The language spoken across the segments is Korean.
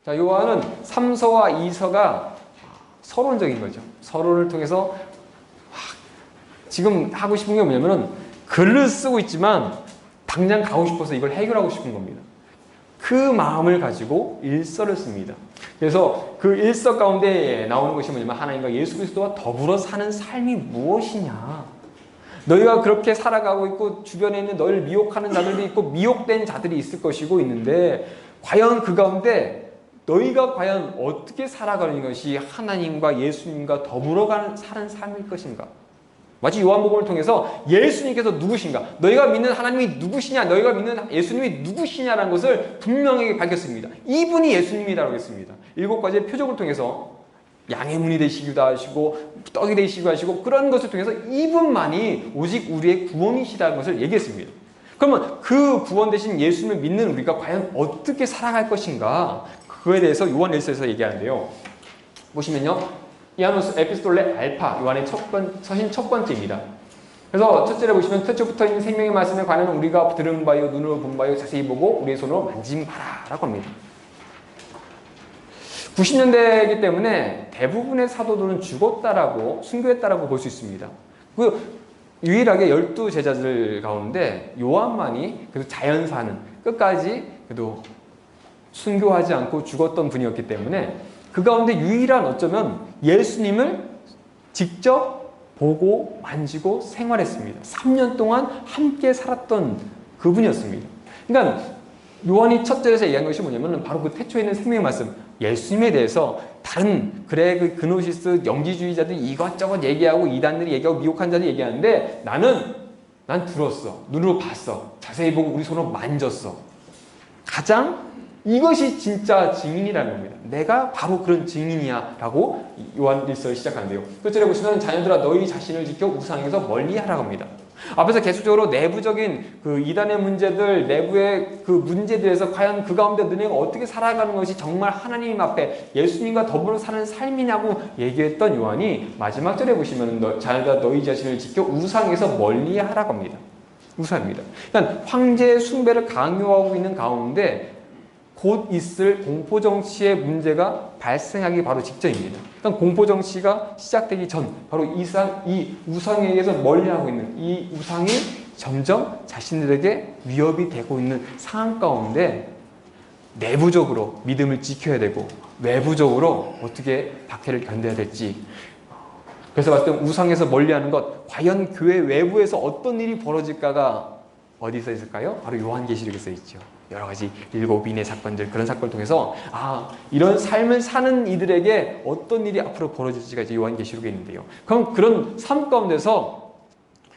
자, 요한은 3서와 2서가 서론적인 거죠. 서론을 통해서 지금 하고 싶은 게 뭐냐면은 글을 쓰고 있지만 당장 가고 싶어서 이걸 해결하고 싶은 겁니다. 그 마음을 가지고 일서를 씁니다. 그래서 그 일서 가운데 나오는 것이 뭐냐면 하나님과 예수 그리스도와 더불어 사는 삶이 무엇이냐. 너희가 그렇게 살아가고 있고 주변에 있는 너희를 미혹하는 자들도 있고 미혹된 자들이 있을 것이고 있는데 과연 그 가운데 너희가 과연 어떻게 살아가는 것이 하나님과 예수님과 더불어 사는 삶일 것인가. 마치 요한복음을 통해서 예수님께서 누구신가, 너희가 믿는 하나님이 누구시냐, 너희가 믿는 예수님이 누구시냐라는 것을 분명하게 밝혔습니다. 이분이 예수님이라고 했습니다. 7가지의 표적을 통해서 양의 문이 되시기도 하시고 떡이 되시기도 하시고 그런 것을 통해서 이분만이 오직 우리의 구원이시라는 것을 얘기했습니다. 그러면 그 구원 되신 예수님을 믿는 우리가 과연 어떻게 살아갈 것인가, 그거에 대해서 요한 1서에서 얘기하는데요. 보시면요, 이아노스 에피스톨레 알파, 요한의 서신 첫 번째입니다. 그래서 첫째를 보시면 태초부터 있는 생명의 말씀에 관한 우리가 들은 바요 눈으로 본 바요 자세히 보고 우리의 손으로 만진 바라 라고 합니다. 90년대이기 때문에 대부분의 사도들은 죽었다라고 순교했다라고 볼 수 있습니다. 그 유일하게 12제자들 가운데 요한만이 그래도 자연사는 끝까지 그래도 순교하지 않고 죽었던 분이었기 때문에 그 가운데 유일한 어쩌면 예수님을 직접 보고 만지고 생활했습니다. 3년 동안 함께 살았던 그분이었습니다. 그러니까 요한이 첫 절에서 얘기한 것이 뭐냐면 바로 그 태초에 있는 생명의 말씀, 예수님에 대해서 다른 그레그 그노시스 영지주의자들이 이것저것 얘기하고 이단들이 얘기하고 미혹한 자들이 얘기하는데 난 들었어, 눈으로 봤어, 자세히 보고 우리 손으로 만졌어. 가장 이것이 진짜 증인이라는 겁니다. 내가 바로 그런 증인이야 라고 요한 1서를 시작하는데요. 끝절에 보시면 자녀들아 너희 자신을 지켜 우상에서 멀리하라고 합니다. 앞에서 계속적으로 내부적인 그 이단의 문제들, 내부의 그 문제들에서 과연 그 가운데 너네가 어떻게 살아가는 것이 정말 하나님 앞에 예수님과 더불어 사는 삶이냐고 얘기했던 요한이 마지막 절에 보시면 자녀들아 너희 자신을 지켜 우상에서 멀리하라고 합니다. 우상입니다. 그러니까 황제의 숭배를 강요하고 있는 가운데 곧 있을 공포정치의 문제가 발생하기 바로 직전입니다. 그러니까 공포정치가 시작되기 전 바로 이 우상에 의해서 멀리하고 있는 이 우상이 점점 자신들에게 위협이 되고 있는 상황 가운데 내부적으로 믿음을 지켜야 되고 외부적으로 어떻게 박해를 견뎌야 될지, 그래서 봤을 때 우상에서 멀리하는 것, 과연 교회 외부에서 어떤 일이 벌어질까가 어디서 있을까요? 바로 요한계시록에 써 있죠. 여러 가지 7인의 사건들, 그런 사건을 통해서 이런 삶을 사는 이들에게 어떤 일이 앞으로 벌어질지가 이제 요한계시록에 있는데요. 그럼 그런 삶 가운데서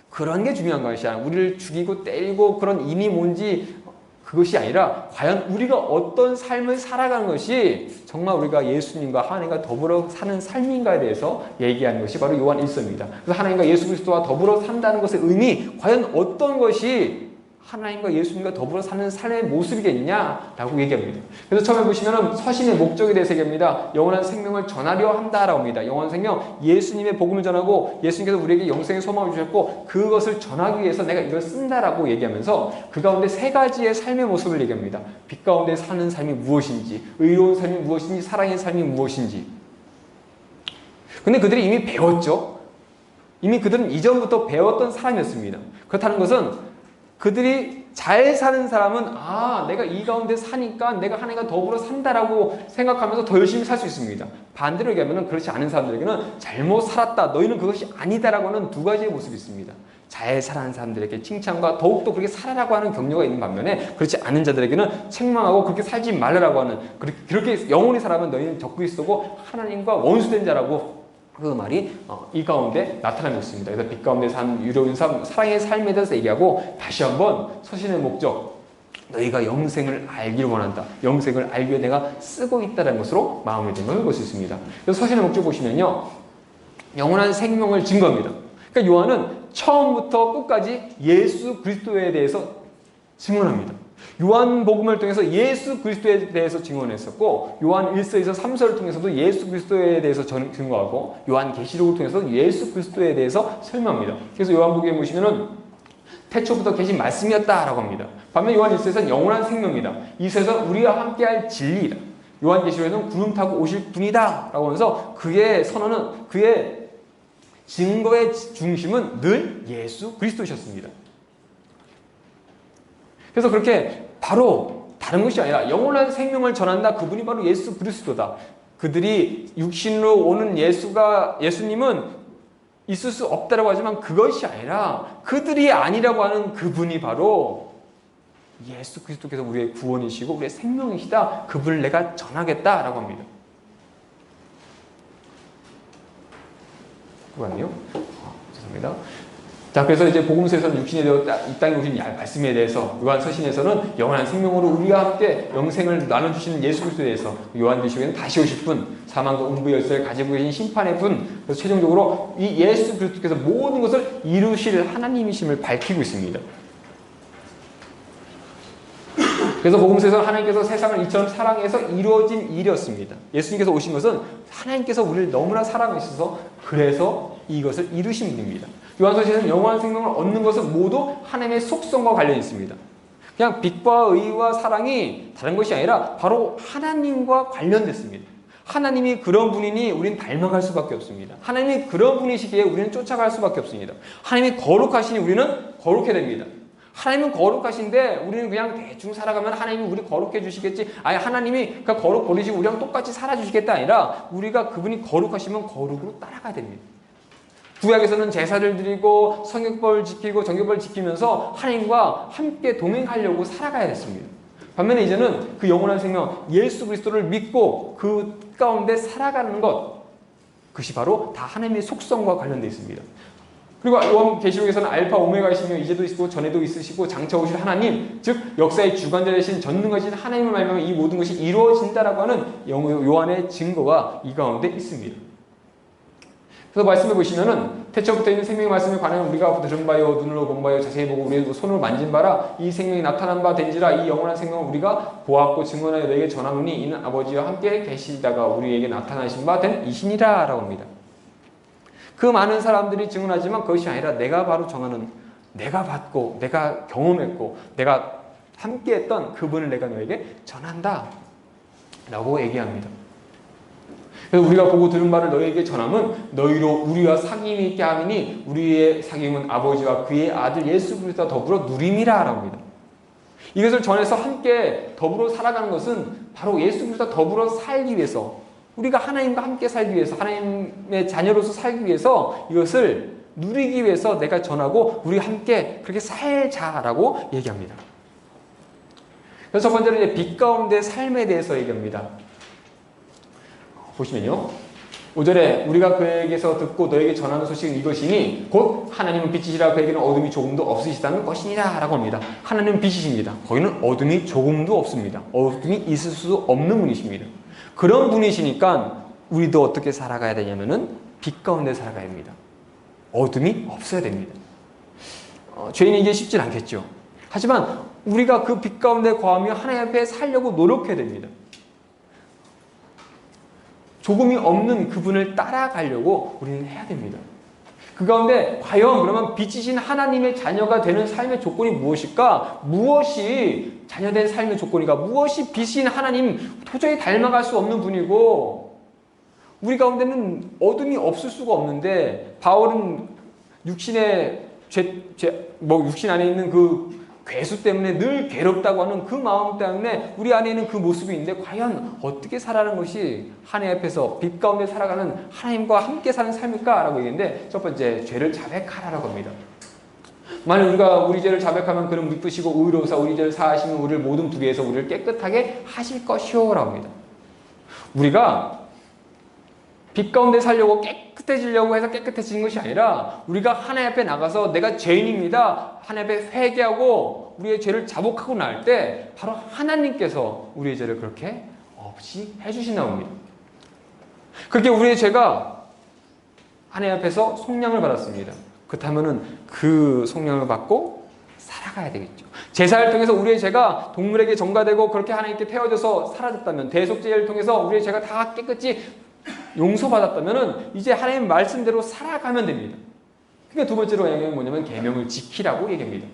그런 게 중요한 것이 아니라 우리를 죽이고 때리고 그런 인이 뭔지 그것이 아니라 과연 우리가 어떤 삶을 살아가는 것이 정말 우리가 예수님과 하나님과 더불어 사는 삶인가에 대해서 얘기하는 것이 바로 요한 1서입니다. 그래서 하나님과 예수 그리스도와 더불어 산다는 것의 의미, 과연 어떤 것이 하나님과 예수님과 더불어 사는 삶의 모습이겠냐라고 얘기합니다. 그래서 처음에 보시면 서신의 목적에 대해서 얘기합니다. 영원한 생명을 전하려 한다라고 합니다. 영원한 생명, 예수님의 복음을 전하고 예수님께서 우리에게 영생의 소망을 주셨고 그것을 전하기 위해서 내가 이걸 쓴다라고 얘기하면서 그 가운데 3가지의 삶의 모습을 얘기합니다. 빛 가운데 사는 삶이 무엇인지, 의로운 삶이 무엇인지, 사랑의 삶이 무엇인지. 근데 그들이 이미 배웠죠. 이미 그들은 이전부터 배웠던 사람이었습니다. 그렇다는 것은 그들이 잘 사는 사람은 내가 이 가운데 사니까 내가 하나님과 더불어 산다라고 생각하면서 더 열심히 살 수 있습니다. 반대로 얘기하면 그렇지 않은 사람들에게는 잘못 살았다, 너희는 그것이 아니다라고 하는 2가지의 모습이 있습니다. 잘 살아가는 사람들에게 칭찬과 더욱더 그렇게 살아라고 하는 격려가 있는 반면에 그렇지 않은 자들에게는 책망하고 그렇게 살지 말라라고 하는, 그렇게 영원히 살아면 너희는 적그리스도고 하나님과 원수된 자라고 그 말이 이 가운데 나타나고 있습니다. 그래서 빛 가운데 산 유로인 삶, 사랑의 삶에 대해서 얘기하고 다시 한번 서신의 목적, 너희가 영생을 알기를 원한다. 영생을 알기 위해 내가 쓰고 있다는 것으로 마음을 됨을 볼 수 있습니다. 그래서 서신의 목적 보시면요, 영원한 생명을 증거합니다. 그러니까 요한은 처음부터 끝까지 예수 그리스도에 대해서 증언합니다. 요한복음을 통해서 예수 그리스도에 대해서 증언했었고, 요한 1서에서 3서를 통해서도 예수 그리스도에 대해서 증거하고, 요한계시록을 통해서 예수 그리스도에 대해서 설명합니다. 그래서 요한복음에 보시면은 태초부터 계신 말씀이었다라고 합니다. 반면 요한 1서에서는 영원한 생명이다. 2서에서는 우리와 함께할 진리이다. 요한계시록에는 구름 타고 오실 분이다 라고 하면서 그의 선언은, 그의 증거의 중심은 늘 예수 그리스도셨습니다. 그래서 그렇게 바로 다른 것이 아니라 영원한 생명을 전한다. 그분이 바로 예수 그리스도다. 그들이 육신으로 오는 예수님은 있을 수 없다라고 하지만 그것이 아니라 그들이 아니라고 하는 그분이 바로 예수 그리스도께서 우리의 구원이시고 우리의 생명이시다. 그분을 내가 전하겠다라고 합니다. 그거아니요? 죄송합니다. 자, 그래서 이제 복음서에서는 육신이 되어 이 땅에 오신 말씀에 대해서, 요한 서신에서는 영원한 생명으로 우리와 함께 영생을 나눠주시는 예수 그리스도에 대해서, 요한계시록에는 다시 오실 분, 사망과 음부 열쇠를 가지고 계신 심판의 분, 그래서 최종적으로 이 예수 그리스도께서 모든 것을 이루실 하나님이심을 밝히고 있습니다. 그래서 복음서에서는 하나님께서 세상을 이처럼 사랑해서 이루어진 일이었습니다. 예수님께서 오신 것은 하나님께서 우리를 너무나 사랑하셔서 그래서 이것을 이루신 분입니다. 요한서신에서는 영원한 생명을 얻는 것은 모두 하나님의 속성과 관련이 있습니다. 그냥 빛과 의와 사랑이 다른 것이 아니라 바로 하나님과 관련됐습니다. 하나님이 그런 분이니 우리는 닮아갈 수밖에 없습니다. 하나님이 그런 분이시기에 우리는 쫓아갈 수밖에 없습니다. 하나님이 거룩하시니 우리는 거룩해야 됩니다. 하나님은 거룩하신데 우리는 그냥 대충 살아가면 하나님이 우리 거룩해 주시겠지. 아니, 하나님이 그냥 거룩 버리시고 우리랑 똑같이 살아주시겠다 아니라 우리가 그분이 거룩하시면 거룩으로 따라가야 됩니다. 구약에서는 제사를 드리고 성경법을 지키고 정결법을 지키면서 하나님과 함께 동행하려고 살아가야 했습니다. 반면에 이제는 그 영원한 생명 예수 그리스도를 믿고 그 가운데 살아가는 것, 그것이 바로 다 하나님의 속성과 관련되어 있습니다. 그리고 요한계시록에서는 알파 오메가이시며 이제도 있고 전에도 있으시고 장차 오실 하나님, 즉 역사의 주관자 되신 전능하신 하나님을 말미암아 이 모든 것이 이루어진다라고 하는 요한의 증거가 이 가운데 있습니다. 그래서 말씀해 보시면은 태초부터 있는 생명의 말씀에 관하여 우리가 들은 바요 눈으로 본 바요 자세히 보고 우리의 손으로 만진 바라 이 생명이 나타난 바 된지라. 이 영원한 생명을 우리가 보았고 증언하여 너에게 전하노니 이는 아버지와 함께 계시다가 우리에게 나타나신 바 된 이신이라 라고 합니다. 그 많은 사람들이 증언하지만 그것이 아니라 내가 바로 전하는, 내가 받고 내가 경험했고 내가 함께했던 그분을 내가 너에게 전한다 라고 얘기합니다. 그래서 우리가 보고 들은 바를 너희에게 전함은 너희로 우리와 사귐이 있게 함이니 우리의 사귐은 아버지와 그의 아들 예수 그리스도와 더불어 누림이라 합니다. 이것을 전해서 함께 더불어 살아가는 것은 바로 예수 그리스도와 더불어 살기 위해서, 우리가 하나님과 함께 살기 위해서, 하나님의 자녀로서 살기 위해서 이것을 누리기 위해서 내가 전하고 우리 함께 그렇게 살자라고 얘기합니다. 그래서 첫 번째로 이제 빛 가운데 삶에 대해서 얘기합니다. 보시면요, 5절에 우리가 그에게서 듣고 너에게 전하는 소식은 이것이니 곧 하나님은 빛이시라 그에게는 어둠이 조금도 없으시다는 것이니라 라고 합니다. 하나님은 빛이십니다. 거기는 어둠이 조금도 없습니다. 어둠이 있을 수 없는 분이십니다. 그런 분이시니까 우리도 어떻게 살아가야 되냐면은 빛 가운데 살아가야 됩니다. 어둠이 없어야 됩니다. 죄인이 이게 쉽진 않겠죠. 하지만 우리가 그 빛 가운데 거하며 하나님 앞에 살려고 노력해야 됩니다. 조금이 없는 그분을 따라가려고 우리는 해야 됩니다. 그 가운데 과연 그러면 빛이신 하나님의 자녀가 되는 삶의 조건이 무엇일까? 무엇이 자녀된 삶의 조건인가? 무엇이 빛이신 하나님, 도저히 닮아갈 수 없는 분이고 우리 가운데는 어둠이 없을 수가 없는데 바울은 육신의 육신 안에 있는 그 괴수 때문에 늘 괴롭다고 하는 그 마음 때문에 우리 안에 있는 그 모습이 있는데 과연 어떻게 살아가는 것이 하나님 앞에서 빛 가운데 살아가는 하나님과 함께 사는 삶일까? 라고 얘기했는데 첫 번째, 죄를 자백하라고 합니다. 만약 우리가 우리 죄를 자백하면 그는 믿으시고 의로우사 우리 죄를 사하시면 우리를 모든 불의에서 우리를 깨끗하게 하실 것이오 라고 합니다. 우리가 빛 가운데 살려고 깨끗해지려고 해서 깨끗해지는 것이 아니라 우리가 하나님 앞에 나가서 내가 죄인입니다. 하나님 앞에 회개하고 우리의 죄를 자복하고 날 때 바로 하나님께서 우리의 죄를 그렇게 없이 해주신다고 합니다. 그렇게 우리의 죄가 하나님 앞에서 속량을 받았습니다. 그렇다면 그 속량을 받고 살아가야 되겠죠. 제사를 통해서 우리의 죄가 동물에게 전가되고 그렇게 하나님께 태워져서 사라졌다면, 대속제를 통해서 우리의 죄가 다 깨끗이 용서받았다면 이제 하나님 말씀대로 살아가면 됩니다. 그러니까 두 번째로 얘기하는 게 뭐냐면 계명을 지키라고 얘기합니다.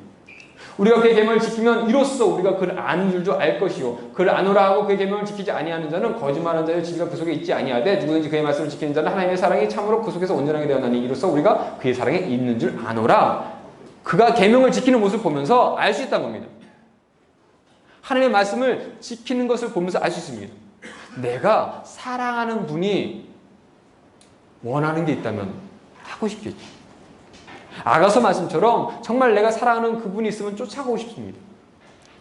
우리가 그의 계명을 지키면 이로써 우리가 그를 아는 줄도 알 것이요 그를 아노라 하고 그의 계명을 지키지 아니하는 자는 거짓말하는 자요 진리가 그 속에 있지 아니하되 누구든지 그의 말씀을 지키는 자는 하나님의 사랑이 참으로 그 속에서 온전하게 되었나니 이로써 우리가 그의 사랑에 있는 줄 아노라. 그가 계명을 지키는 모습을 보면서 알 수 있다는 겁니다. 하나님의 말씀을 지키는 것을 보면서 알 수 있습니다. 내가 사랑하는 분이 원하는 게 있다면 하고 싶겠지. 아가서 말씀처럼 정말 내가 사랑하는 그분이 있으면 쫓아가고 싶습니다.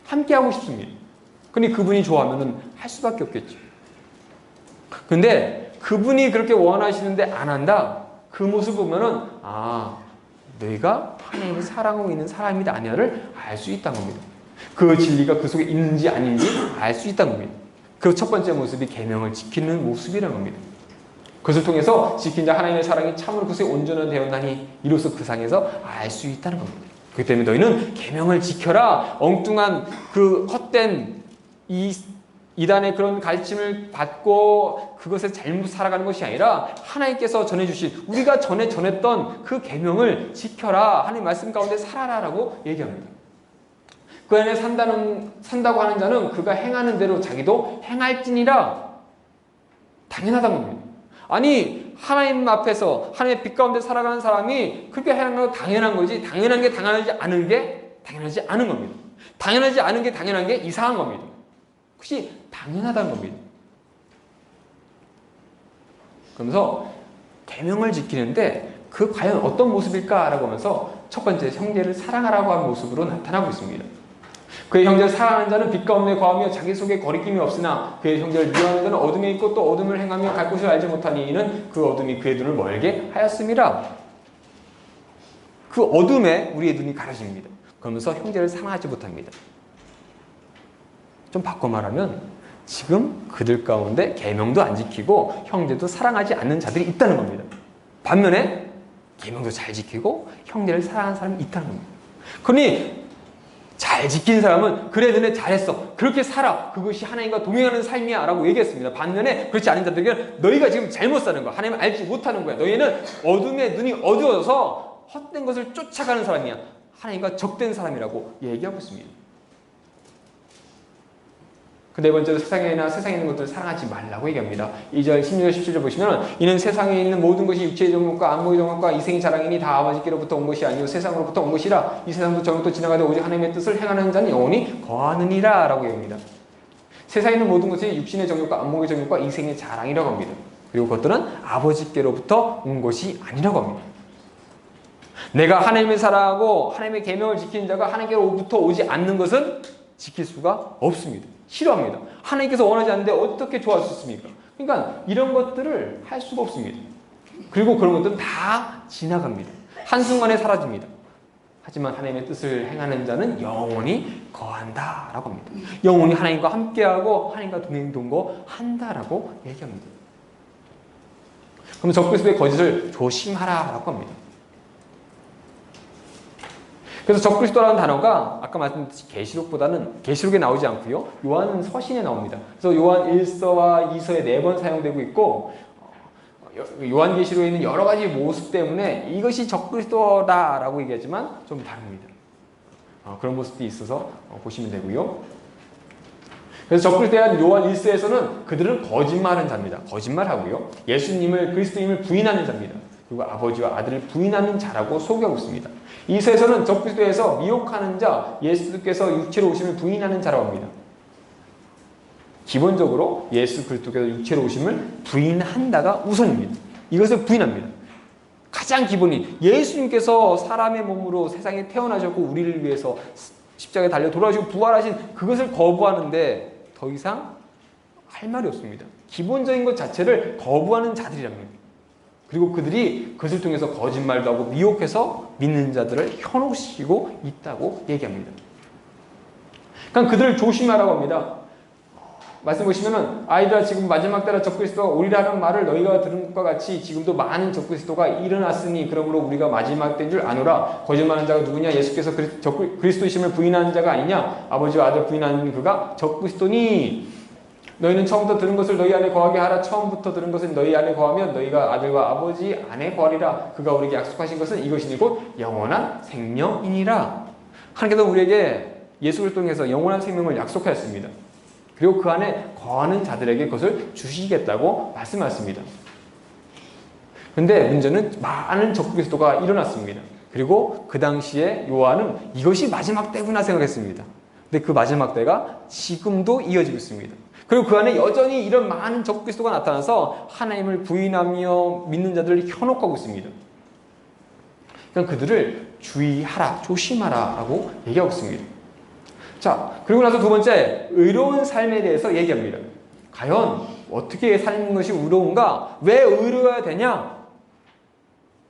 함께 하고 싶습니다. 근데 그분이 좋아하면 할 수밖에 없겠죠. 근데 그분이 그렇게 원하시는데 안 한다? 그 모습 보면은 너희가 하나님을 사랑하고 있는 사람이다 아니야를 알 수 있다는 겁니다. 그 진리가 그 속에 있는지 아닌지 알 수 있다는 겁니다. 그 첫 번째 모습이 계명을 지키는 모습이라는 겁니다. 그것을 통해서 지킨 자 하나님의 사랑이 참으로 그 속에 온전한 되었나니 이로써 그 상에서 알 수 있다는 겁니다. 그렇기 때문에 너희는 계명을 지켜라. 엉뚱한 그 헛된 이단의 그런 가르침을 받고 그것에 잘못 살아가는 것이 아니라 하나님께서 전해주신 우리가 전에 전했던 그 계명을 지켜라. 하나님 말씀 가운데 살아라라고 얘기합니다. 그 안에 산다고 하는 자는 그가 행하는 대로 자기도 행할지니라. 당연하다는 겁니다. 아니 하나님 앞에서 하나님의 빛 가운데 살아가는 사람이 그렇게 하는 건 당연한 거지 당연한 게 당연하지 않은 게 당연하지 않은 겁니다. 당연하지 않은 게 당연한 게 이상한 겁니다. 혹시 당연하다는 겁니다. 그러면서 계명을 지키는데 그 과연 어떤 모습일까라고 하면서 첫 번째 형제를 사랑하라고 하는 모습으로 나타나고 있습니다. 그의 형제를 사랑하는 자는 빛 가운데 거하며 자기 속에 거리낌이 없으나 그의 형제를 미워하는 자는 어둠에 있고 또 어둠을 행하며 갈 곳을 알지 못하니 이는 그 어둠이 그의 눈을 멀게 하였음이라. 그 어둠에 우리의 눈이 가려집니다. 그러면서 형제를 사랑하지 못합니다. 좀 바꿔 말하면 지금 그들 가운데 계명도 안 지키고 형제도 사랑하지 않는 자들이 있다는 겁니다. 반면에 계명도 잘 지키고 형제를 사랑하는 사람이 있다는 겁니다. 그러니 잘 지킨 사람은 그래 너네 잘했어 그렇게 살아 그것이 하나님과 동행하는 삶이야 라고 얘기했습니다. 반면에 그렇지 않은 자들에게는 너희가 지금 잘못 사는 거야. 하나님을 알지 못하는 거야. 너희는 어둠에 눈이 어두워져서 헛된 것을 쫓아가는 사람이야. 하나님과 적된 사람이라고 얘기하고 있습니다. 그 네 번째로 세상에 있는 것들을 사랑하지 말라고 얘기합니다. 2절 16절 17절 보시면 이는 세상에 있는 모든 것이 육체의 정욕과 안목의 정욕과 이생의 자랑이니 다 아버지께로부터 온 것이 아니요 세상으로부터 온 것이라. 이 세상도 정욕도 지나가되 오직 하나님의 뜻을 행하는 자는 영원히 거하느니라 라고 얘기합니다. 세상에 있는 모든 것이 육신의 정욕과 안목의 정욕과 이생의 자랑이라고 합니다. 그리고 그것들은 아버지께로부터 온 것이 아니라고 합니다. 내가 하나님을 사랑하고 하나님의 계명을 지키는 자가 하나님께로부터 오지 않는 것은 지킬 수가 없습니다. 싫어합니다. 하나님께서 원하지 않는데 어떻게 좋아할 수 있습니까? 그러니까 이런 것들을 할 수가 없습니다. 그리고 그런 것들은 다 지나갑니다. 한순간에 사라집니다. 하지만 하나님의 뜻을 행하는 자는 영원히 거한다라고 합니다. 영원히 하나님과 함께하고 하나님과 동행동거한다라고 얘기합니다. 그럼 적그리스도의 거짓을 조심하라라고 합니다. 그래서 적그리스도라는 단어가 아까 말씀드렸듯이 계시록에 나오지 않고요. 요한 서신에 나옵니다. 그래서 요한 1서와 2서에 4번 사용되고 있고 요한계시록에 있는 여러 가지 모습 때문에 이것이 적그리스도다라고 얘기하지만 좀 다릅니다. 그런 모습이 있어서 보시면 되고요. 그래서 적그리스도에 대한 요한 1서에서는 그들은 거짓말하는 자입니다. 거짓말하고요. 예수님을 그리스도임을 부인하는 자입니다. 그리고 아버지와 아들을 부인하는 자라고 소개하고 있습니다. 이서에서는 적그리스도에서 미혹하는 자, 예수께서 육체로 오심을 부인하는 자라고 합니다. 기본적으로 예수 그리스도께서 육체로 오심을 부인한다가 우선입니다. 이것을 부인합니다. 가장 기본이 예수님께서 사람의 몸으로 세상에 태어나셨고 우리를 위해서 십자가에 달려 돌아가시고 부활하신 그것을 거부하는데 더 이상 할 말이 없습니다. 기본적인 것 자체를 거부하는 자들이랍니다. 그리고 그들이 그것을 통해서 거짓말도 하고 미혹해서 믿는 자들을 현혹시키고 있다고 얘기합니다. 그러니까 그들을 조심하라고 합니다. 말씀 보시면은 아이들아 지금 마지막 때라 적그리스도가 오리라는 말을 너희가 들은 것과 같이 지금도 많은 적그리스도가 일어났으니 그러므로 우리가 마지막 때인 줄 아노라. 거짓말하는 자가 누구냐? 예수께서 그리스도이심을 부인하는 자가 아니냐? 아버지와 아들 부인하는 그가 적그리스도니. 너희는 처음부터 들은 것을 너희 안에 거하게 하라. 처음부터 들은 것은 너희 안에 거하면 너희가 아들과 아버지 안에 거하리라. 그가 우리에게 약속하신 것은 이것이니 곧 영원한 생명이니라. 하나님께서 우리에게 예수 그리스도를 통해서 영원한 생명을 약속하였습니다. 그리고 그 안에 거하는 자들에게 그것을 주시겠다고 말씀하셨습니다. 그런데 문제는 많은 적그리스도가 일어났습니다. 그리고 그 당시에 요한은 이것이 마지막 때구나 생각했습니다. 근데 그 마지막 때가 지금도 이어지고 있습니다. 그리고 그 안에 여전히 이런 많은 적그리스도가 나타나서 하나님을 부인하며 믿는 자들을 현혹하고 있습니다. 그러니까 그들을 주의하라, 조심하라 라고 얘기하고 있습니다. 자, 그리고 나서 두 번째, 의로운 삶에 대해서 얘기합니다. 과연 어떻게 사는 것이 의로운가? 왜 의로워야 되냐?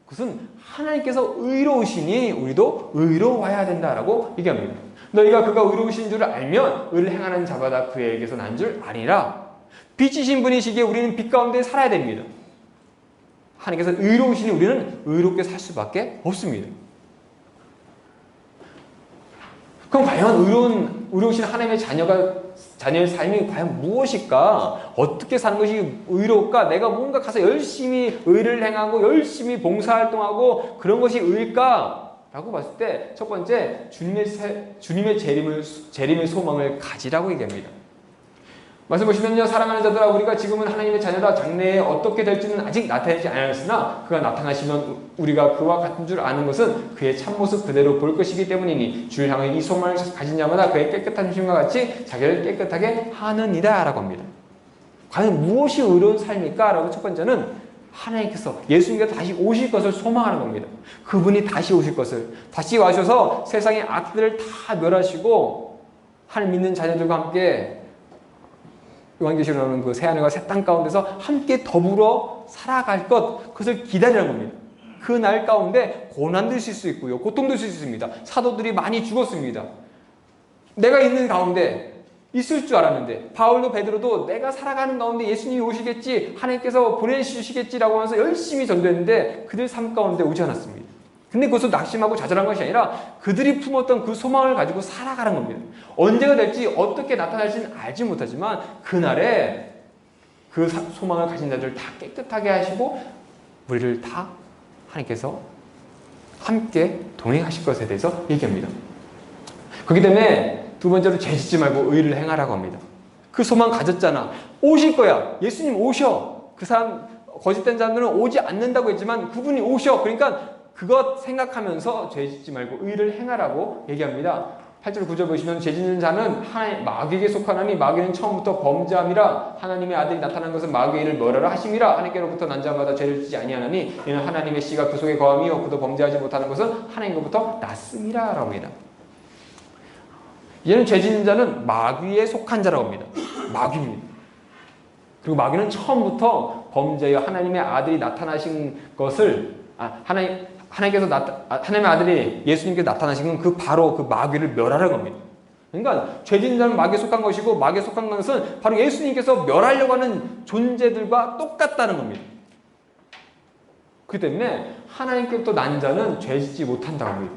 그것은 하나님께서 의로우시니 우리도 의로워야 된다라고 얘기합니다. 너희가 그가 의로우신 줄을 알면 의를 행하는 자마다 그에게서 난 줄 아니라. 빛이신 분이시기에 우리는 빛 가운데 살아야 됩니다. 하나님께서 의로우시니 우리는 의롭게 살 수밖에 없습니다. 그럼 과연 의로우신 하나님의 자녀의 삶이 과연 무엇일까? 어떻게 사는 것이 의로울까? 내가 뭔가 가서 열심히 의를 행하고 열심히 봉사활동하고 그런 것이 의일까? 라고 봤을 때 첫 번째, 주님의 재림의 소망을 가지라고 얘기합니다. 말씀 보시면요, 사랑하는 자들아, 우리가 지금은 하나님의 자녀라. 장래에 어떻게 될지는 아직 나타나지 않았으나 그가 나타나시면 우리가 그와 같은 줄 아는 것은 그의 참모습 그대로 볼 것이기 때문이니 주를 향해 이 소망을 가진 자마다 그의 깨끗한 심과 같이 자기를 깨끗하게 하느니라 라고 합니다. 과연 무엇이 의로운 삶일까? 라고 첫 번째는 하나님께서, 예수님께서 다시 오실 것을 소망하는 겁니다. 그분이 다시 오실 것을, 다시 와셔서 세상의 악들을 다 멸하시고 하나님 믿는 자녀들과 함께 요한계시록 나오는 그 새하늘과 새 땅 가운데서 함께 더불어 살아갈 것, 그것을 기다리는 겁니다. 그 날 가운데 고난도 있을 수 있고요, 고통도 있을 수 있습니다. 사도들이 많이 죽었습니다. 내가 있는 가운데 있을 줄 알았는데, 바울도 베드로도 내가 살아가는 가운데 예수님이 오시겠지, 하나님께서 보내주시겠지라고 하면서 열심히 전도했는데 그들 삶 가운데 오지 않았습니다. 근데 그것을 낙심하고 좌절한 것이 아니라 그들이 품었던 그 소망을 가지고 살아가는 겁니다. 언제가 될지 어떻게 나타날지는 알지 못하지만 그날에 그 소망을 가진 자들을 다 깨끗하게 하시고 우리를 다 하나님께서 함께 동행하실 것에 대해서 얘기합니다. 그렇기 때문에 두 번째로 죄짓지 말고 의를 행하라고 합니다. 그 소망 가졌잖아. 오실 거야. 예수님 오셔. 그 사람, 거짓된 자들은 오지 않는다고 했지만 그분이 오셔. 그러니까 그것 생각하면서 죄짓지 말고 의를 행하라고 얘기합니다. 8절 9절 보시면 죄짓는 자는 마귀에게 속하나니 마귀는 처음부터 범죄함이라. 하나님의 아들이 나타난 것은 마귀의 일을 멸하라 하심이라. 하나님께로부터 난 자마다 죄를 지지 아니하나니 이는 하나님의 씨가 그 속에 거함이요 그도 범죄하지 못하는 것은 하나님로부터 났음이라 라고 합니다. 이제는 죄짓는 자는 마귀에 속한 자라고 합니다. 마귀입니다. 그리고 마귀는 처음부터 범죄여 하나님의 아들이 나타나신 것을 하나님의 아들이 예수님께서 나타나신 건 그 바로 그 마귀를 멸하려고 합니다. 그러니까 죄짓는 자는 마귀에 속한 것이고 마귀에 속한 것은 바로 예수님께서 멸하려고 하는 존재들과 똑같다는 겁니다. 그렇기 때문에 하나님께로부터 난 자는 죄짓지 못한다고 합니다.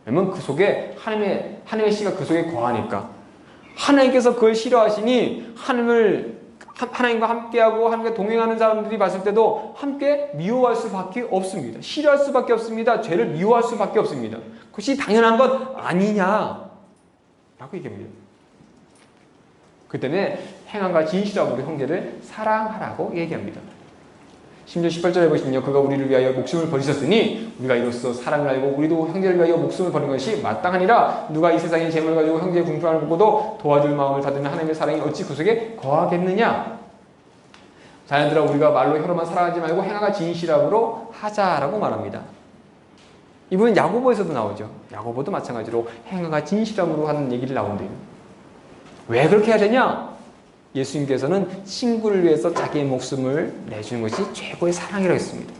왜냐면 그 속에 하나님의 씨가 그 속에 거하니까. 하나님께서 그걸 싫어하시니 하나님과 함께하고 하나님과 동행하는 사람들이 봤을 때도 함께 미워할 수밖에 없습니다. 싫어할 수밖에 없습니다. 죄를 미워할 수밖에 없습니다. 그것이 당연한 것 아니냐라고 얘기합니다. 그 때문에 행함과 진실함으로 형제를 사랑하라고 얘기합니다. 심지어 18절에 보시면요, 그가 우리를 위하여 목숨을 버리셨으니 우리가 이로써 사랑을 알고 우리도 형제를 위하여 목숨을 버리는 것이 마땅하니라. 누가 이 세상의 재물을 가지고 형제의 궁핍함을 보고도 도와줄 마음을 닫으면 하나님의 사랑이 어찌 그 속에 거하겠느냐. 자녀들아, 우리가 말로 혀로만 사랑하지 말고 행함과 진실함으로 하자라고 말합니다. 이분은 야고보에서도 나오죠. 야고보도 마찬가지로 행함과 진실함으로 하는 얘기를 나온대요. 왜 그렇게 해야 되냐? 예수님께서는 친구를 위해서 자기의 목숨을 내주는 것이 최고의 사랑이라고 했습니다.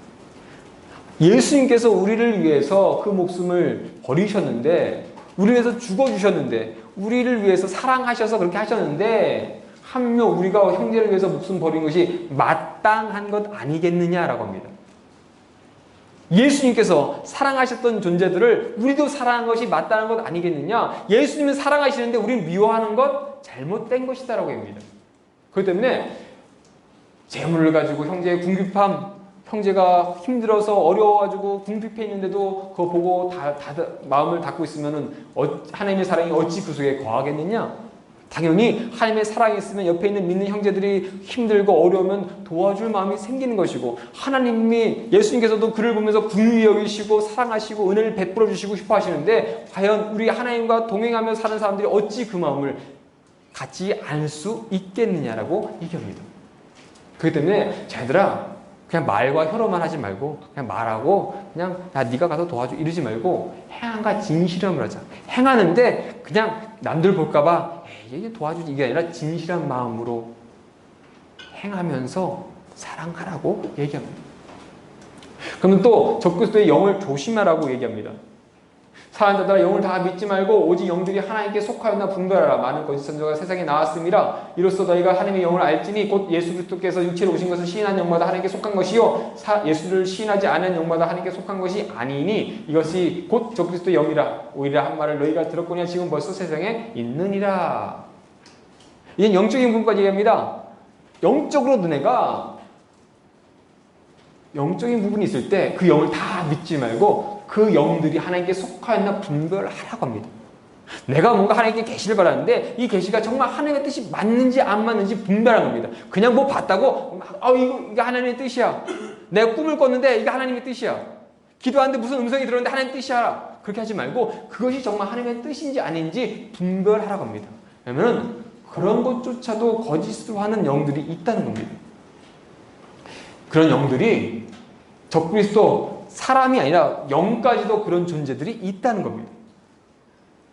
예수님께서 우리를 위해서 그 목숨을 버리셨는데, 우리를 위해서 죽어주셨는데, 우리를 위해서 사랑하셔서 그렇게 하셨는데, 한명 우리가 형제를 위해서 목숨 버린 것이 마땅한 것 아니겠느냐라고 합니다. 예수님께서 사랑하셨던 존재들을 우리도 사랑한 것이 마땅한 것 아니겠느냐? 예수님은 사랑하시는데 우리는 미워하는 것 잘못된 것이다라고 합니다. 그렇기 때문에 재물을 가지고 형제의 궁핍함, 형제가 힘들어서 어려워가지고 궁핍해 있는데도 그거 보고 마음을 닫고 있으면은 하나님의 사랑이 어찌 그 속에 거하겠느냐? 당연히 하나님의 사랑이 있으면 옆에 있는 믿는 형제들이 힘들고 어려우면 도와줄 마음이 생기는 것이고, 하나님이 예수님께서도 그를 보면서 긍휼히 여기시고 사랑하시고 은혜를 베풀어 주시고 싶어 하시는데, 과연 우리 하나님과 동행하며 사는 사람들이 어찌 그 마음을 갖지 않을 수 있겠느냐라고 얘기합니다. 그렇기 때문에 자들아, 그냥 말과 혀로만 하지 말고 그냥 말하고 그냥 야 네가 가서 도와줘 이러지 말고 행함과 진실함을 하자. 행하는데 그냥 남들 볼까봐 이게 도와주지 이게 아니라 진실한 마음으로 행하면서 사랑하라고 얘기합니다. 그러면 또 적그리스도의 영을 조심하라고 얘기합니다. 사랑하는 자들아, 영을 다 믿지 말고 오직 영들이 하나님께 속하였나 분별하라. 많은 거짓 선지자가 세상에 나왔음이라. 이로써 너희가 하나님의 영을 알지니 곧 예수 그리스도께서 육체로 오신 것을 시인한 영마다 하나님께 속한 것이요 예수를 시인하지 않은 영마다 하나님께 속한 것이 아니니 이것이 곧 적그리스도의 영이라. 오히려 한 말을 너희가 들었거니와 지금 벌써 세상에 있느니라. 이제 영적인 부분까지 얘기합니다. 영적으로 너네가 영적인 부분이 있을 때 그 영을 다 믿지 말고 그 영들이 하나님께 속하였나 분별하라고 합니다. 내가 뭔가 하나님께 계시를 받았는데 이 계시가 정말 하나님의 뜻이 맞는지 안 맞는지 분별하는 겁니다. 그냥 뭐 봤다고 이거 하나님의 뜻이야. 내가 꿈을 꿨는데 이게 하나님의 뜻이야. 기도하는데 무슨 음성이 들었는데 하나님의 뜻이야. 그렇게 하지 말고 그것이 정말 하나님의 뜻인지 아닌지 분별하라고 합니다. 왜냐하면 그런 것조차도 거짓으로 하는 영들이 있다는 겁니다. 그런 영들이 적그리스도 사람이 아니라 영까지도 그런 존재들이 있다는 겁니다.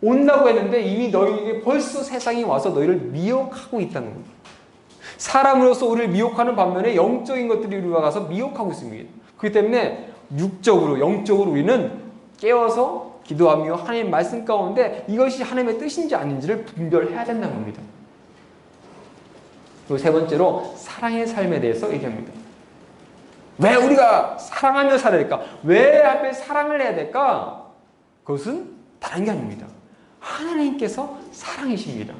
온다고 했는데 이미 너희에게 벌써 세상이 와서 너희를 미혹하고 있다는 겁니다. 사람으로서 우리를 미혹하는 반면에 영적인 것들이 우리가 가서 미혹하고 있습니다. 그렇기 때문에 육적으로 영적으로 우리는 깨어서 기도하며 하나님의 말씀 가운데 이것이 하나님의 뜻인지 아닌지를 분별해야 된다는 겁니다. 그리고 세 번째로 사랑의 삶에 대해서 얘기합니다. 왜 우리가 사랑하며 살아야 될까? 왜 하필 사랑을 해야 될까? 그것은 다른 게 아닙니다. 하나님께서 사랑이십니다.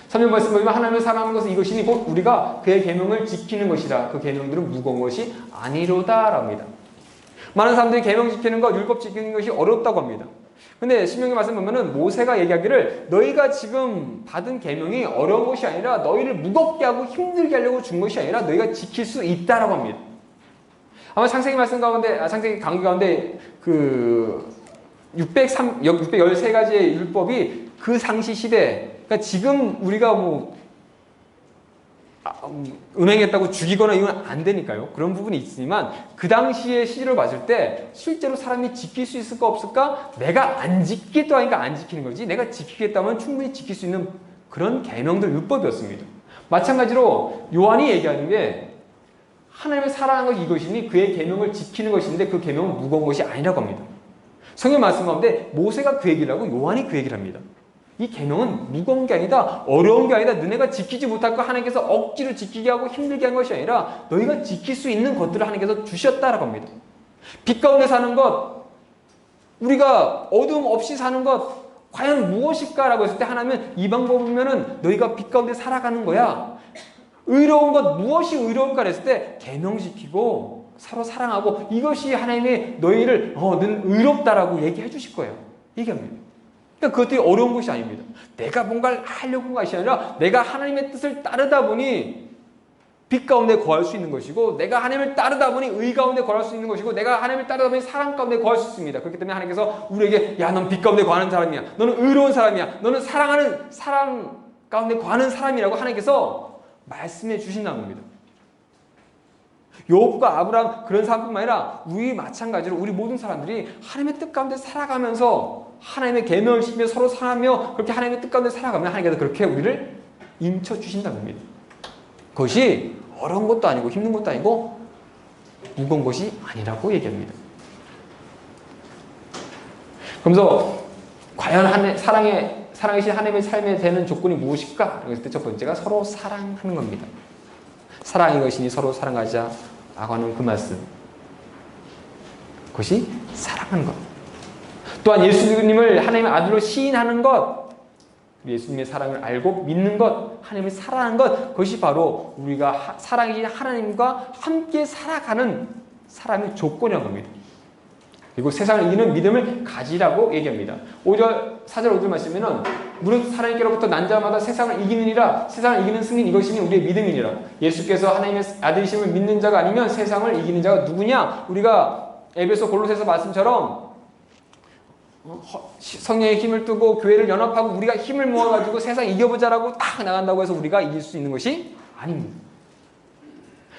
성경 말씀 보면 하나님을 사랑하는 것은 이것이니 곧 우리가 그의 계명을 지키는 것이라. 그 계명들은 무거운 것이 아니로다랍니다. 많은 사람들이 계명 지키는 것, 율법 지키는 것이 어렵다고 합니다. 근데 신명기 말씀 보면은 모세가 얘기하기를 너희가 지금 받은 계명이 어려운 것이 아니라 너희를 무겁게 하고 힘들게 하려고 준 것이 아니라 너희가 지킬 수 있다라고 합니다. 아마 창세기 말씀 가운데, 창세기 강의 가운데 그 613가지의 율법이 그 당시 시대, 그러니까 지금 우리가 뭐 음행했다고 죽이거나 이건 안 되니까요. 그런 부분이 있지만 그 당시의 시를 봤을 때 실제로 사람이 지킬 수 있을까 없을까? 내가 안 지키겠다 하니까 안 지키는 거지 내가 지키겠다면 충분히 지킬 수 있는 그런 계명들 율법이었습니다. 마찬가지로 요한이 얘기하는 게 하나님을 사랑하는 것이 이것이니 그의 계명을 지키는 것인데 그 계명은 무거운 것이 아니라고 합니다. 성경 말씀 가운데 모세가 그 얘기를 하고 요한이 그 얘기를 합니다. 이 계명은 무거운 게 아니다, 어려운 게 아니다, 너네가 지키지 못할 거 하나님께서 억지로 지키게 하고 힘들게 한 것이 아니라 너희가 지킬 수 있는 것들을 하나님께서 주셨다라고 합니다. 빛 가운데 사는 것, 우리가 어둠 없이 사는 것 과연 무엇일까라고 했을 때 하나님은 이 방법이면은 너희가 빛 가운데 살아가는 거야. 의로운 것 무엇이 의로울까 했을 때 계명 지키고 서로 사랑하고 이것이 하나님의 너희를 너는 의롭다라고 얘기해 주실 거예요. 얘기합니다. 그러니까 그것들이 어려운 것이 아닙니다. 내가 뭔가를 하려고 한 것이 아니라 내가 하나님의 뜻을 따르다 보니 빛 가운데 거할 수 있는 것이고 내가 하나님을 따르다 보니 의 가운데 거할 수 있는 것이고 내가 하나님을 따르다 보니 사랑 가운데 거할 수 있습니다. 그렇기 때문에 하나님께서 우리에게 야, 넌 빛 가운데 거하는 사람이야. 너는 의로운 사람이야. 너는 사랑하는 사랑 가운데 거하는 사람이라고 하나님께서 말씀해 주신다는 겁니다. 욥과 아브라함 그런 사람뿐만 아니라 우리 마찬가지로 우리 모든 사람들이 하나님의 뜻 가운데 살아가면서 하나님의 계명을 지키며 서로 사랑하며 그렇게 하나님의 뜻 가운데 살아가면 하나님께서 그렇게 우리를 인쳐 주신다는 겁니다. 그것이 어려운 것도 아니고 힘든 것도 아니고 무거운 것이 아니라고 얘기합니다. 그러면서 과연 사랑이신 하나님의 삶에 되는 조건이 무엇일까? 그랬을 때 첫 번째가 서로 사랑하는 겁니다. 사랑이 것이니 서로 사랑하자 라고 하는 그 말씀. 그것이 사랑하는 것. 또한 예수님을 하나님의 아들로 시인하는 것. 예수님의 사랑을 알고 믿는 것, 하나님을 사랑하는 것, 그것이 바로 우리가 사랑이신 하나님과 함께 살아가는 사람의 조건이라고 합니다. 그리고 세상을 이기는 믿음을 가지라고 얘기합니다. 4절 5절 말씀에는 무릇 하나님께로부터 난 자마다 세상을 이기느니라. 세상을 이기는 승리는 이것이니 우리의 믿음이니라. 예수께서 하나님의 아들이심을 믿는 자가 아니면 세상을 이기는 자가 누구냐? 우리가 에베소 골로새서 말씀처럼 성령의 힘을 두고 교회를 연합하고 우리가 힘을 모아가지고 세상 이겨보자라고 딱 나간다고 해서 우리가 이길 수 있는 것이 아닙니다.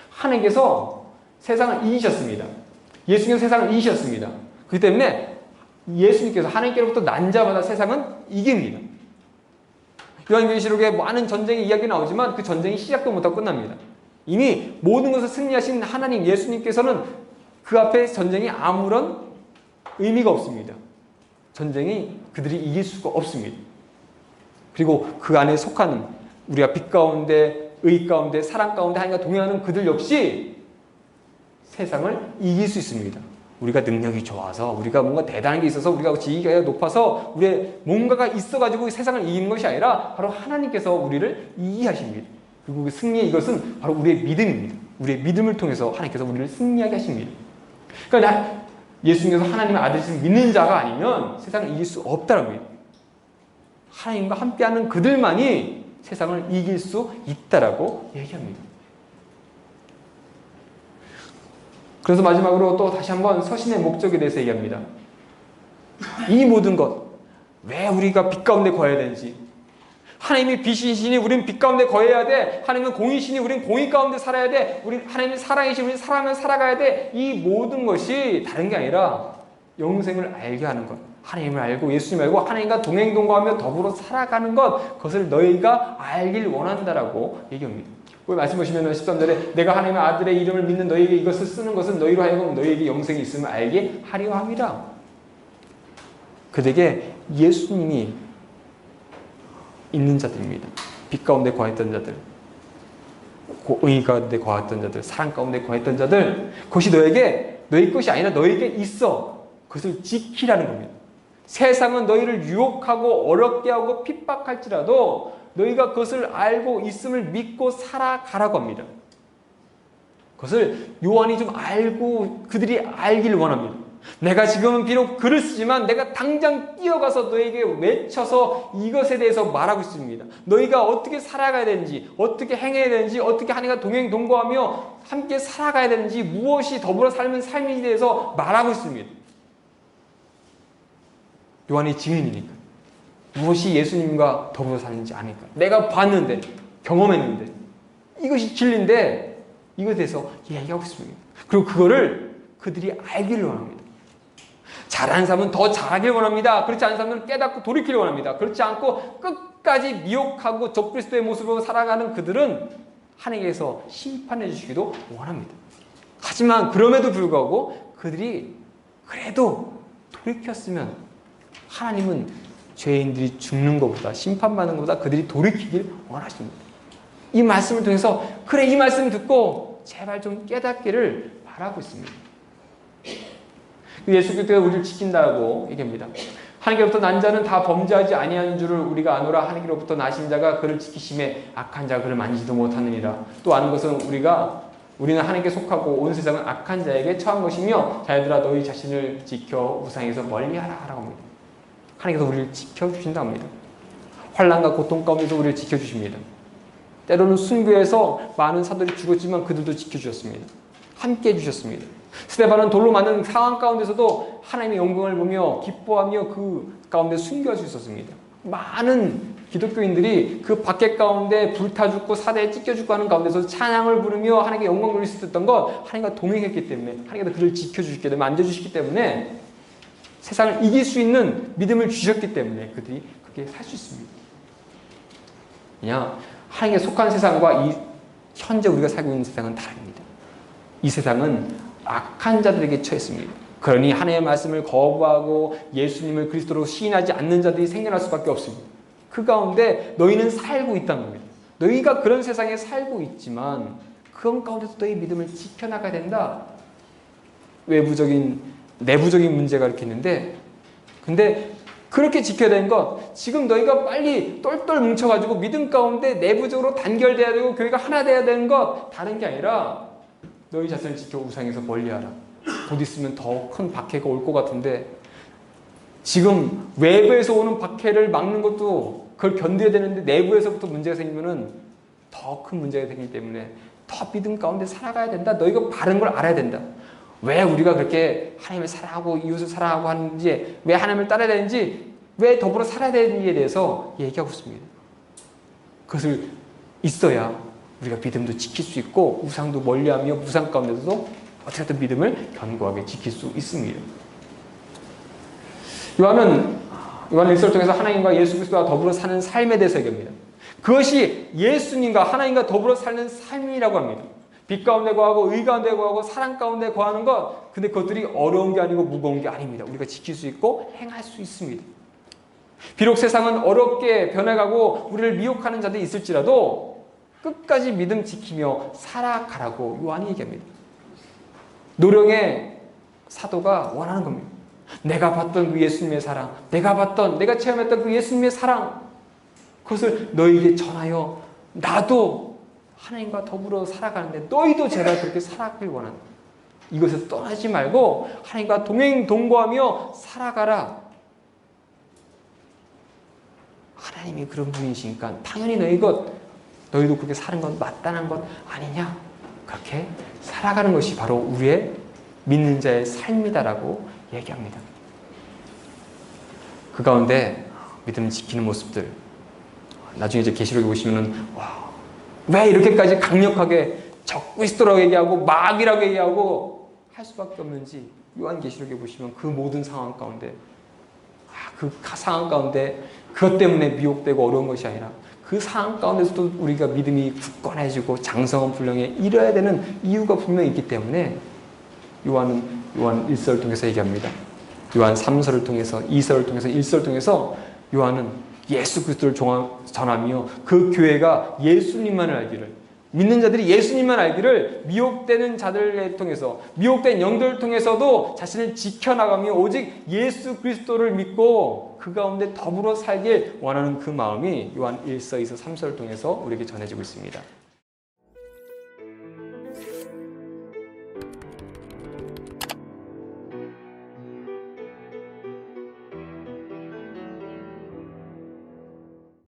하나님께서 세상을 이기셨습니다. 예수님께서 세상을 이기셨습니다. 그렇기 때문에 예수님께서 하나님께로부터 난 자마다 세상은 이깁니다. 요한계시록에 많은 전쟁의 이야기 나오지만 그 전쟁이 시작도 못하고 끝납니다. 이미 모든 것을 승리하신 하나님 예수님께서는 그 앞에 전쟁이 아무런 의미가 없습니다. 전쟁이 그들이 이길 수가 없습니다. 그리고 그 안에 속하는 우리가 빛 가운데, 의 가운데, 사랑 가운데 하나님과 동행하는 그들 역시 세상을 이길 수 있습니다. 우리가 능력이 좋아서, 우리가 뭔가 대단한 게 있어서, 우리가 지위가 높아서, 우리의 뭔가가 있어가지고 세상을 이기는 것이 아니라 바로 하나님께서 우리를 이기하십니다. 그리고 그 승리의 이것은 바로 우리의 믿음입니다. 우리의 믿음을 통해서 하나님께서 우리를 승리하게 하십니다. 그러니까 예수님께서 하나님의 아들이신 믿는 자가 아니면 세상을 이길 수 없다는 거예요. 하나님과 함께하는 그들만이 세상을 이길 수 있다라고 얘기합니다. 그래서 마지막으로 또 다시 한번 서신의 목적에 대해서 얘기합니다. 이 모든 것, 왜 우리가 빛 가운데 거해야 되는지, 하나님이 빛이시니 우리는 빛 가운데 거해야 돼. 하나님은 공이시니 우리는 공의 가운데 살아야 돼. 하나님이 사랑이시니 우리는 사랑을 살아가야 돼. 이 모든 것이 다른 게 아니라 영생을 알게 하는 것, 하나님을 알고 예수님 알고 하나님과 동행동거하며 더불어 살아가는 것, 그것을 너희가 알길 원한다라고 얘기합니다. 그 말씀 보시면 13절에 내가 하나님의 아들의 이름을 믿는 너희에게 이것을 쓰는 것은 너희로 하여금 너희에게 영생이 있음을 알게 하려 함이라. 그들에게 예수님이 있는 자들입니다. 빛 가운데 거했던 자들, 의 가운데 거했던 자들, 사랑 가운데 거했던 자들, 그것이 너희 것이 아니라 너희에게 있어. 그것을 지키라는 겁니다. 세상은 너희를 유혹하고 어렵게 하고 핍박할지라도 너희가 그것을 알고 있음을 믿고 살아가라고 합니다. 그것을 요한이 좀 알고 그들이 알기를 원합니다. 내가 지금은 비록 글을 쓰지만 내가 당장 뛰어가서 너에게 외쳐서 이것에 대해서 말하고 있습니다. 너희가 어떻게 살아가야 되는지, 어떻게 행해야 되는지, 어떻게 하나님과 동행 동거하며 함께 살아가야 되는지, 무엇이 더불어 삶은 삶인지에 대해서 말하고 있습니다. 요한이 증인이니까. 무엇이 예수님과 더불어 사는지 아니까. 내가 봤는데, 경험했는데, 이것이 진리인데 이것에 대해서 이야기하고 있습니다. 그리고 그거를 그들이 알기를 원합니다. 잘하는 사람은 더 잘하길 원합니다. 그렇지 않은 사람은 깨닫고 돌이키길 원합니다. 그렇지 않고 끝까지 미혹하고 적그리스도의 모습으로 살아가는 그들은 하나님께서 심판해 주시기도 원합니다. 하지만 그럼에도 불구하고 그들이 그래도 돌이켰으면 하나님은 죄인들이 죽는 것보다, 심판받는 것보다 그들이 돌이키길 원하십니다. 이 말씀을 통해서 그래, 이 말씀 듣고 제발 좀 깨닫기를 바라고 있습니다. 예수께서 우리를 지킨다고 얘기합니다. 하나님께로부터 난 자는 다 범죄하지 아니하는 줄을 우리가 아노라. 하나님께로부터 나신 자가 그를 지키심에 악한 자가 그를 만지지도 못하느니라. 또 아는 것은 우리는 하나님께 속하고 온 세상은 악한 자에게 처한 것이며 자녀들아 너희 자신을 지켜 우상에서 멀리하라 하라고 합니다. 하나님께서 우리를 지켜주신다고 합니다. 환난과 고통 가운데서 우리를 지켜주십니다. 때로는 순교해서 많은 사도들이 죽었지만 그들도 지켜주셨습니다. 함께 해주셨습니다. 스데반은 돌로 맞는 상황 가운데서도 하나님의 영광을 보며 기뻐하며 그 가운데 순교할 수 있었습니다. 많은 기독교인들이 그 밖에 가운데 불타 죽고 사대에 찢겨 죽고 하는 가운데서 찬양을 부르며 하나님께 영광 돌릴 수 있었던 것, 하나님과 동행했기 때문에, 하나님께서 그를 지켜주셨기 때문에, 만져주셨기 때문에, 세상을 이길 수 있는 믿음을 주셨기 때문에 그들이 그렇게 살 수 있습니다. 그냥 하나님께 속한 세상과 이 현재 우리가 살고 있는 세상은 다릅니다. 이 세상은 악한 자들에게 처했습니다. 그러니 하나님의 말씀을 거부하고 예수님을 그리스도로 시인하지 않는 자들이 생겨날 수밖에 없습니다. 그 가운데 너희는 살고 있다는 겁니다. 너희가 그런 세상에 살고 있지만 그런 가운데서 너희 믿음을 지켜나가야 된다. 내부적인 문제가 이렇게 있는데, 근데 그렇게 지켜야 되는 것, 지금 너희가 빨리 똘똘 뭉쳐가지고 믿음 가운데 내부적으로 단결돼야 되고 교회가 하나 돼야 되는 것, 다른 게 아니라 너희 자신을 지켜 우상에서 멀리하라. 곧 있으면 더 큰 박해가 올 것 같은데, 지금 외부에서 오는 박해를 막는 것도 그걸 견뎌야 되는데 내부에서부터 문제가 생기면은 더 큰 문제가 생기기 때문에 더 믿음 가운데 살아가야 된다. 너희가 바른 걸 알아야 된다. 왜 우리가 그렇게 하나님을 사랑하고 이웃을 사랑하고 하는지, 왜 하나님을 따라야 되는지, 왜 더불어 살아야 되는지에 대해서 얘기하고 있습니다. 그것을 있어야 우리가 믿음도 지킬 수 있고 우상도 멀리하며 우상 가운데서도 어떻게든 믿음을 견고하게 지킬 수 있습니다. 요한 1서를 통해서 하나님과 예수 그리스도와 더불어 사는 삶에 대해서 얘기합니다. 그것이 예수님과 하나님과 더불어 사는 삶이라고 합니다. 빛 가운데 거하고 의 가운데 거하고 사랑 가운데 거하는 것, 근데 그것들이 어려운 게 아니고 무거운 게 아닙니다. 우리가 지킬 수 있고 행할 수 있습니다. 비록 세상은 어렵게 변해가고 우리를 미혹하는 자들이 있을지라도 끝까지 믿음 지키며 살아가라고 요한이 얘기합니다. 노령의 사도가 원하는 겁니다. 내가 봤던 그 예수님의 사랑, 내가 체험했던 그 예수님의 사랑, 그것을 너에게 전하여 나도 하나님과 더불어 살아가는데 너희도 제발 그렇게 살아가길 원한다. 이것에서 떠나지 말고 하나님과 동거하며 살아가라. 하나님이 그런 분이시니까 당연히 너희도 그렇게 사는 건 마땅한 것 아니냐. 그렇게 살아가는 것이 바로 우리의 믿는 자의 삶이다라고 얘기합니다. 그 가운데 믿음 지키는 모습들, 나중에 이제 계시록에 보시면은 왜 이렇게까지 강력하게 적그리스도라고 얘기하고 마귀라고 얘기하고 할 수밖에 없는지 요한계시록에 보시면 그 모든 상황 가운데 그 상황 가운데 그것 때문에 미혹되고 어려운 것이 아니라 그 상황 가운데서도 우리가 믿음이 굳건해지고 장성한 분량에 이뤄야 되는 이유가 분명히 있기 때문에 요한 1서를 통해서 얘기합니다. 요한 3서를 통해서 2서를 통해서 1서를 통해서 요한은 예수 그리스도를 전하며 그 교회가 예수님만을 알기를, 믿는 자들이 예수님만 알기를 미혹되는 자들을 통해서, 미혹된 영들을 통해서도 자신을 지켜나가며 오직 예수 그리스도를 믿고 그 가운데 더불어 살길 원하는 그 마음이 요한 1서, 2서, 3서를 통해서 우리에게 전해지고 있습니다.